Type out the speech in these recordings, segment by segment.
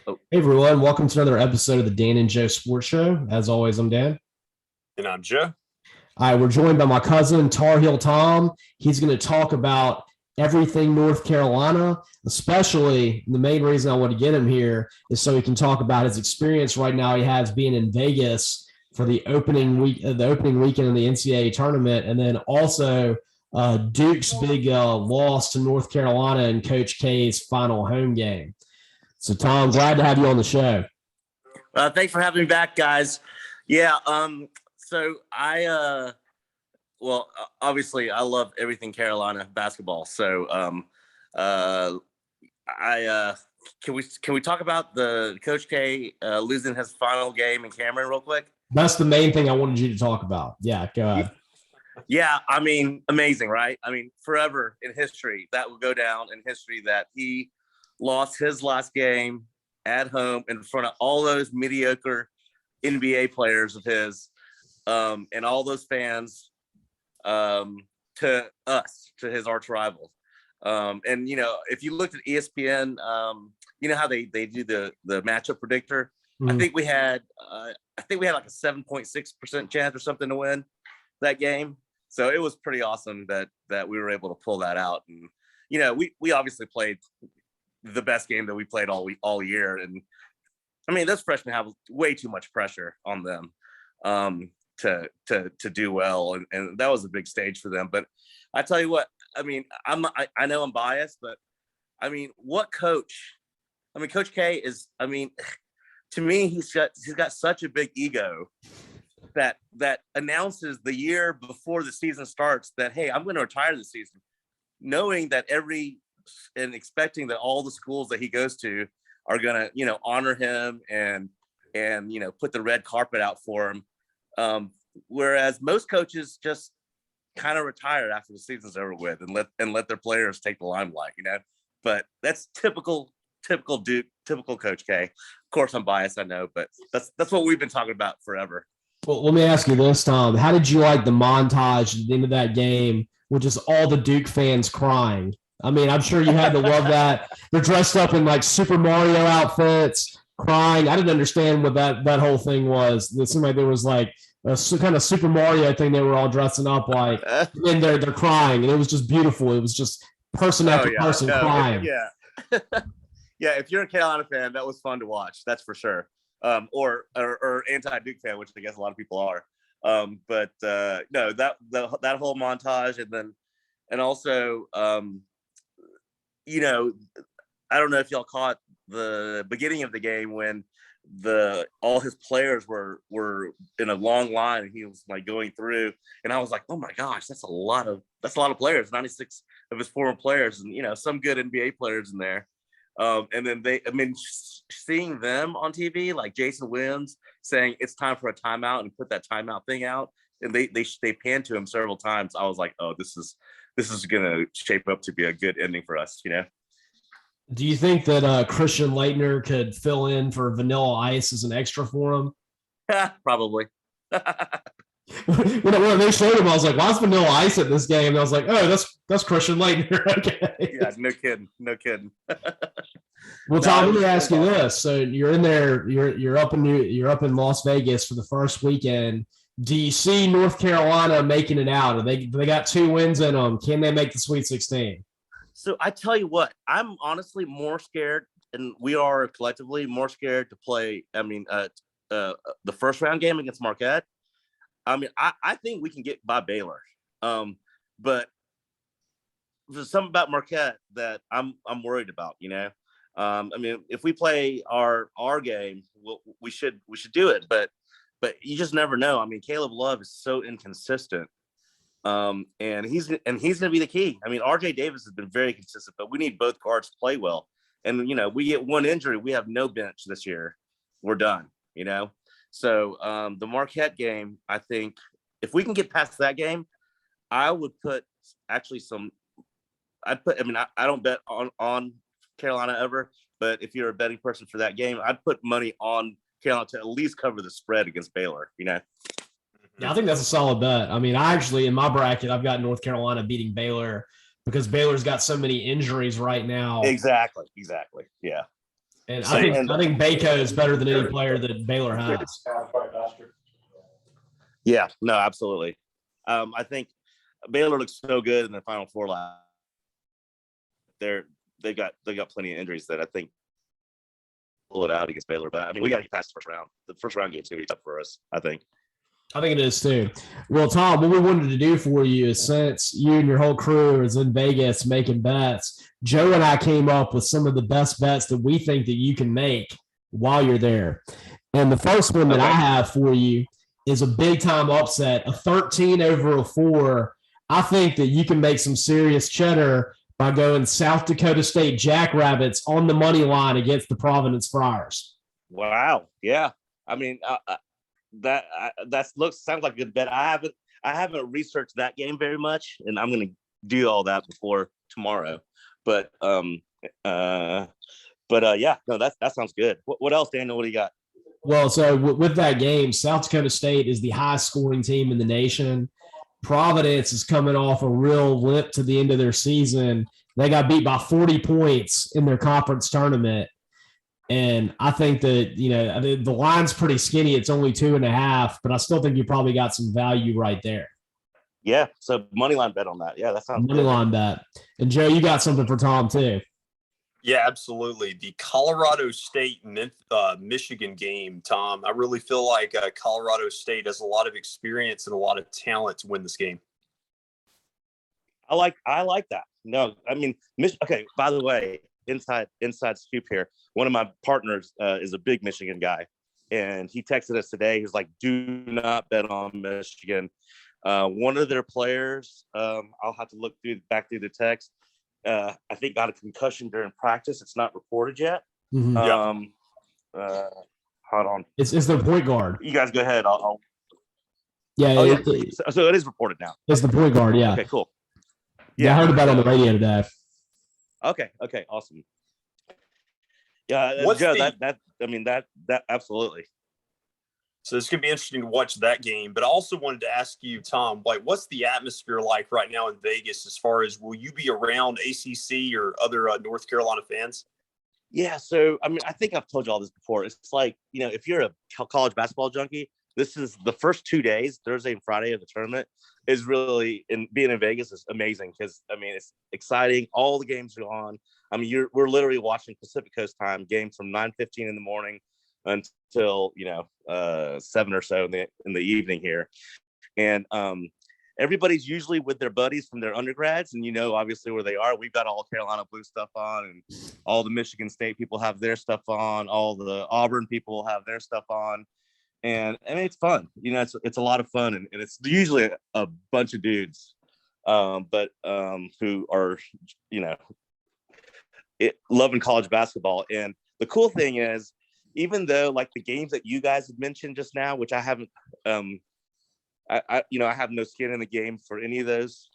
Oh, Hey everyone, welcome to another episode of the Dan and Joe Sports Show. As always, I'm Dan. and I'm Joe. All right, we're joined by my cousin Tar Heel Tom. He's going to talk about everything North Carolina, especially the main reason I want to get him here is so he can talk about his experience right now he has being in Vegas for the opening weekend of the NCAA tournament, and then also Duke's big loss to North Carolina in Coach K's final home game. So, Tom, glad to have you on the show. Thanks for having me back, guys. Yeah. So obviously, I love everything Carolina basketball. So, I can we talk about the Coach K losing his final game in Cameron real quick? That's the main thing I wanted you to talk about. Yeah, go ahead. Yeah, I mean, amazing, right? I mean, forever in history, that will go down in history that he lost his last game at home in front of all those mediocre NBA players of his, and all those fans, to us, to his arch rivals. And if you looked at ESPN, you know how they do the matchup predictor. Mhm. I think we had like a 7.6% chance or something to win that game. So it was pretty awesome that we were able to pull that out. And we obviously played the best game that we played all year. And I mean, those freshmen have way too much pressure on them to do well, and that was a big stage for them. But I tell you what, I mean, I know I'm biased, but I mean, what coach? I mean, Coach K is. I mean, to me, he's got such a big ego that announces the year before the season starts that, hey, I'm going to retire this season, knowing that and expecting that all the schools that he goes to are going to, honor him and put the red carpet out for him. Whereas most coaches just kind of retire after the season's over with and let their players take the limelight, but that's typical Duke, typical Coach K. Of course, I'm biased, I know, but that's what we've been talking about forever. Well, let me ask you this, Tom. How did you like the montage at the end of that game with just all the Duke fans crying? I mean, I'm sure you had to love that. They're dressed up in like Super Mario outfits, crying. I didn't understand what that whole thing was. It seemed like there was like a kind of Super Mario thing they were all dressing up like, and they're crying, and it was just beautiful. It was just person after person crying. Yeah. Yeah, if you're a Carolina fan, that was fun to watch. That's for sure. Or anti-Duke fan, which I guess a lot of people are. But no, that whole montage, and also, I don't know if y'all caught the beginning of the game when all his players were in a long line and he was like going through, and I was like, oh my gosh, that's a lot of players, 96 of his former players, and some good NBA players in there. And then seeing them on TV, like Jason Williams saying it's time for a timeout and put that timeout thing out, and they panned to him several times. I was like, oh, this is gonna shape up to be a good ending for us, Do you think that Christian Leitner could fill in for Vanilla Ice as an extra for him? Probably. when they showed him, I was like, "Why is Vanilla Ice at this game?" And I was like, "Oh, that's Christian Leitner." Okay. Yeah, no kidding. Well, Tom, let me ask you this: so you're in there, you're up in Las Vegas for the first weekend. Do you see North Carolina making it out? They got 2 wins in them. Can they make the Sweet 16? So I tell you what, I'm honestly more scared, and we are collectively more scared to play. I mean, the first round game against Marquette. I mean, I think we can get by Baylor, but there's something about Marquette that I'm worried about. I mean, if we play our game, we should do it, but you just never know. I mean, Caleb Love is so inconsistent. And he's going to be the key. I mean, RJ Davis has been very consistent, but we need both guards to play well. And, we get one injury, we have no bench this year. We're done, So the Marquette game, I think if we can get past that game, I would put actually I don't bet on Carolina ever, but if you're a betting person for that game, I'd put money on Carolina to at least cover the spread against Baylor, Yeah, I think that's a solid bet. I mean, I actually, in my bracket, I've got North Carolina beating Baylor because Baylor's got so many injuries right now. Exactly. Yeah. And Same. I think Bako is better than any player that Baylor has. Yeah, no, absolutely. I think Baylor looks so good in their Final Four last. They got plenty of injuries that I think pull it out against Baylor. But I mean, we got to get past the first round. The first round game's gonna be tough for us, I think. I think it is too. Well, Tom, what we wanted to do for you is, since you and your whole crew is in Vegas making bets, Joe and I came up with some of the best bets that we think that you can make while you're there. And the first one that I have for you is a big time upset, a 13 over a 4. I think that you can make some serious cheddar by going South Dakota State Jackrabbits on the money line against the Providence Friars. Wow. Yeah. I mean, sounds like a good bet. I haven't researched that game very much, and I'm going to do all that before tomorrow. But yeah, no, that sounds good. What else, Daniel? What do you got? Well, so with that game, South Dakota State is the highest scoring team in the nation. Providence is coming off a real limp to the end of their season. They got beat by 40 points in their conference tournament. And I think that, the line's pretty skinny. It's only 2.5, but I still think you probably got some value right there. Yeah. So money line bet on that. Yeah, that sounds money line bet. And Joe, you got something for Tom too. Yeah, absolutely. The Colorado State Michigan game, Tom. I really feel like Colorado State has a lot of experience and a lot of talent to win this game. I like that. No, I mean, okay. By the way, inside scoop here. One of my partners is a big Michigan guy, and he texted us today. He's like, "Do not bet on Michigan." One of their players, I'll have to look back through the text. I think got a concussion during practice. It's not reported yet. Mm-hmm. Hold on. It's their point guard. You guys go ahead. I'll... Yeah. So it is reported now. It's the point guard. Yeah. Okay. Cool. Yeah, I heard about it on the radio today. Okay. Awesome. Yeah, Joe, that absolutely. So it's going to be interesting to watch that game. But I also wanted to ask you, Tom, what's the atmosphere like right now in Vegas as far as, will you be around ACC or other North Carolina fans? Yeah, so, I mean, I think I've told you all this before. It's like, if you're a college basketball junkie, this is the first 2 days, Thursday and Friday of the tournament, is really, and being in Vegas is amazing because, I mean, it's exciting. All the games are on. I mean, we're literally watching Pacific Coast time games from 9:15 in the morning until 7 or so in the evening here, and everybody's usually with their buddies from their undergrads, and obviously where they are. We've got all Carolina Blue stuff on, and all the Michigan State people have their stuff on. All the Auburn people have their stuff on, and I mean, it's fun. It's a lot of fun, and it's usually a bunch of dudes, but who are loving college basketball. And the cool thing is, even though like the games that you guys had mentioned just now, which I haven't, I have no skin in the game for any of those,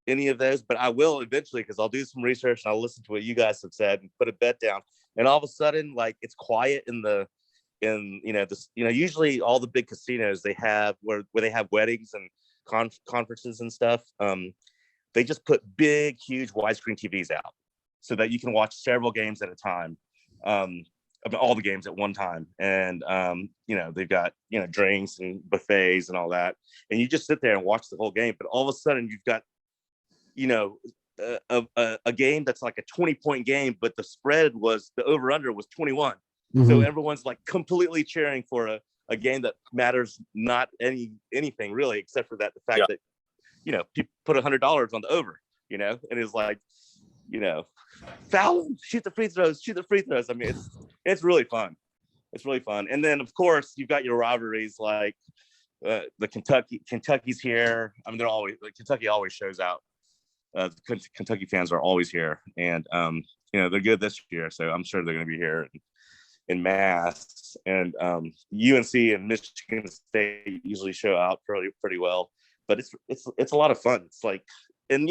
but I will eventually, because I'll do some research and I'll listen to what you guys have said and put a bet down. And all of a sudden, like, it's quiet usually all the big casinos they have where they have weddings and conferences and stuff. They just put big, huge widescreen TVs out so that you can watch several games at a time. All the games at one time, and they've got drinks and buffets and all that, and you just sit there and watch the whole game. But all of a sudden you've got a game that's like a 20-point game, but the spread was, the over-under was 21. Mm-hmm. So everyone's like completely cheering for a game that matters not anything really, except for the fact that people put $100 on the over, and it's like, foul, shoot the free throws. I mean, it's really fun. It's really fun. And then of course you've got your rivalries like the Kentucky's here. I mean, they're always, like, Kentucky always shows out. The Kentucky fans are always here, and they're good this year, so I'm sure they're going to be here in mass. And UNC and Michigan State usually show out pretty well, but it's a lot of fun. It's like, and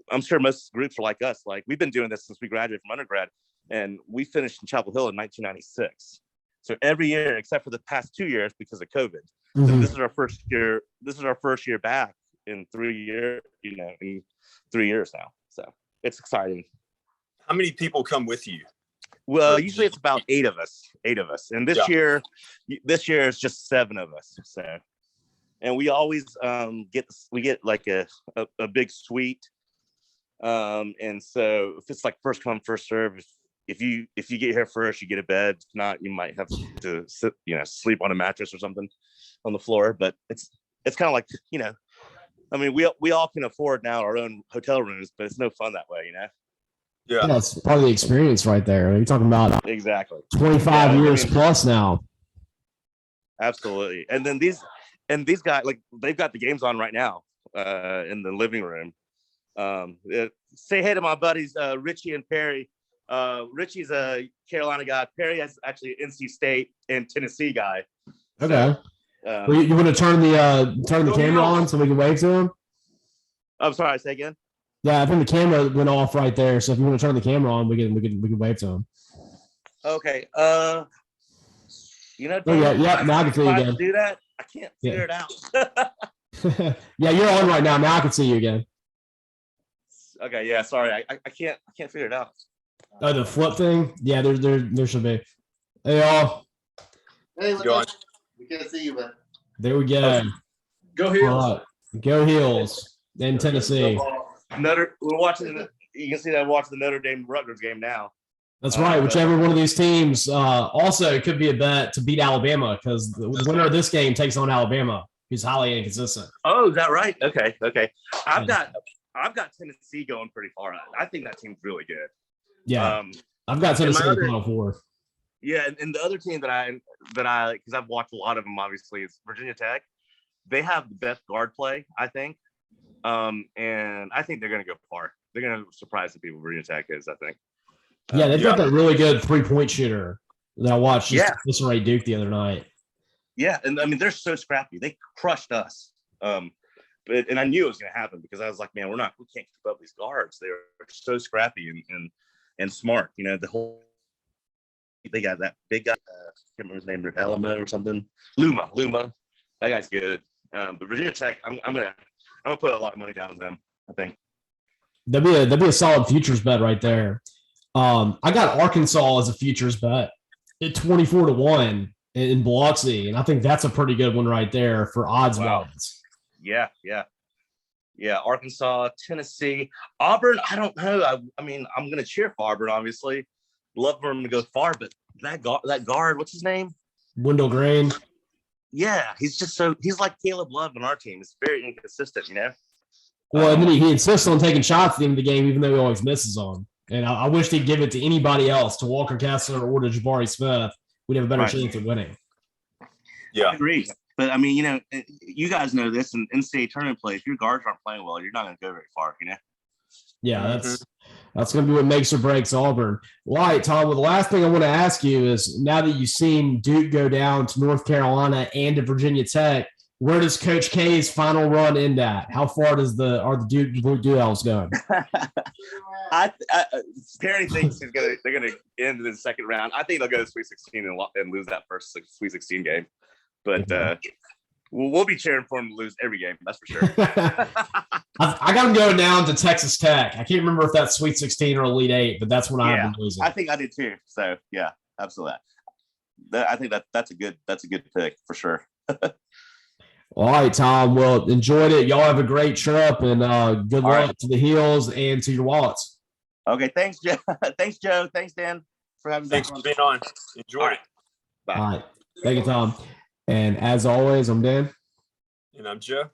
I'm sure most groups are like us. Like, we've been doing this since we graduated from undergrad, and we finished in Chapel Hill in 1996. So every year, except for the past 2 years because of COVID, mm-hmm. So this is our first year. This is our first year back in 3 years. In 3 years now. So it's exciting. How many people come with you? Well, usually it's about 8 of us. And this year it's just 7 of us. So, and we always get like a big suite. And so if it's like first come, first serve, if you get here first, you get a bed. If not, you might have to sleep on a mattress or something on the floor. But it's kind of like, I mean, we all can afford now our own hotel rooms, but it's no fun that way, Yeah, that's part of the experience right there. You're talking about exactly 25 years plus now. Absolutely. And then these guys, like, they've got the games on right now in the living room. Say hey to my buddies Richie and Perry. Richie's a Carolina guy. Perry is actually an NC State and Tennessee guy. Okay. So, you want to turn the camera on so we can wave to him? I'm sorry, say again. Yeah, I think the camera went off right there. So if you want to turn the camera on, we can wave to him. Okay. Dan, now I can see you again. Do that? I can't figure it out. Yeah, you're on right now. Now I can see you again. Okay, yeah, sorry. I can't figure it out. Oh, the flip thing? Yeah, there should be. Hey y'all. Hey, what's up? We can't see you, but there we go. Go Heels. Right. Go Heels in Tennessee. We're watching. You can see that I'm watching the Notre Dame Rutgers game now. That's right. Whichever one of these teams also could be a bet to beat Alabama, because the winner of this game takes on Alabama, who's highly inconsistent. Oh, is that right? Okay. I've got Tennessee going pretty far. I think that team's really good. Yeah, I've got Tennessee in the Final Four. Yeah, and the other team that I because I've watched a lot of them, obviously, is Virginia Tech. They have the best guard play, I think, and I think they're going to go far. They're going to surprise the people. Virginia Tech is, I think. Yeah, they've got that really good 3-point shooter that I watched just eviscerate Duke the other night. Yeah, and I mean, they're so scrappy. They crushed us. And I knew it was going to happen because I was like, man, we can't keep up with these guards. They're so scrappy and smart. They got that big guy. I can't remember his name, Elma or something. Luma. That guy's good. But Virginia Tech, I'm gonna put a lot of money down on them, I think. That'd be a solid futures bet right there. I got Arkansas as a futures bet at 24-1 in Biloxi, and I think that's a pretty good one right there for odds wise. Yeah. Arkansas, Tennessee, Auburn. I don't know. I mean, I'm gonna cheer for Auburn, obviously. Love for him to go far, but that guard, what's his name? Wendell Green. Yeah, he's like Caleb Love on our team. It's very inconsistent, Well, and then he insists on taking shots at the end of the game, even though he always misses on. And I wish he'd give it to anybody else, to Walker Kessler or to Jabari Smith. We'd have a better chance of winning. Yeah, I agree. But I mean, you guys know this in NCAA tournament play. If your guards aren't playing well, you're not going to go very far. Yeah, that's going to be what makes or breaks Auburn. Well, all right, Tom. Well, the last thing I want to ask you is, now that you've seen Duke go down to North Carolina and to Virginia Tech, where does Coach K's final run end at? How far are the Duke duels going? Perry thinks they're gonna end in the second round. I think they'll go to Sweet 16 and lose that first Sweet 16 game. But we'll be cheering for them to lose every game. That's for sure. I got them going down to Texas Tech. I can't remember if that's Sweet 16 or Elite 8, but that's when I have them losing. I think I did too. So yeah, absolutely. I think that's a good pick for sure. All right, Tom. Well, enjoyed it. Y'all have a great trip, and good luck to the Heels and to your wallets. Okay, thanks, Joe. Thanks, Joe. Thanks, Dan, for having me. Thanks for being on. Enjoy it. Bye. All right. Thank you, Tom. And as always, I'm Dan. And I'm Joe.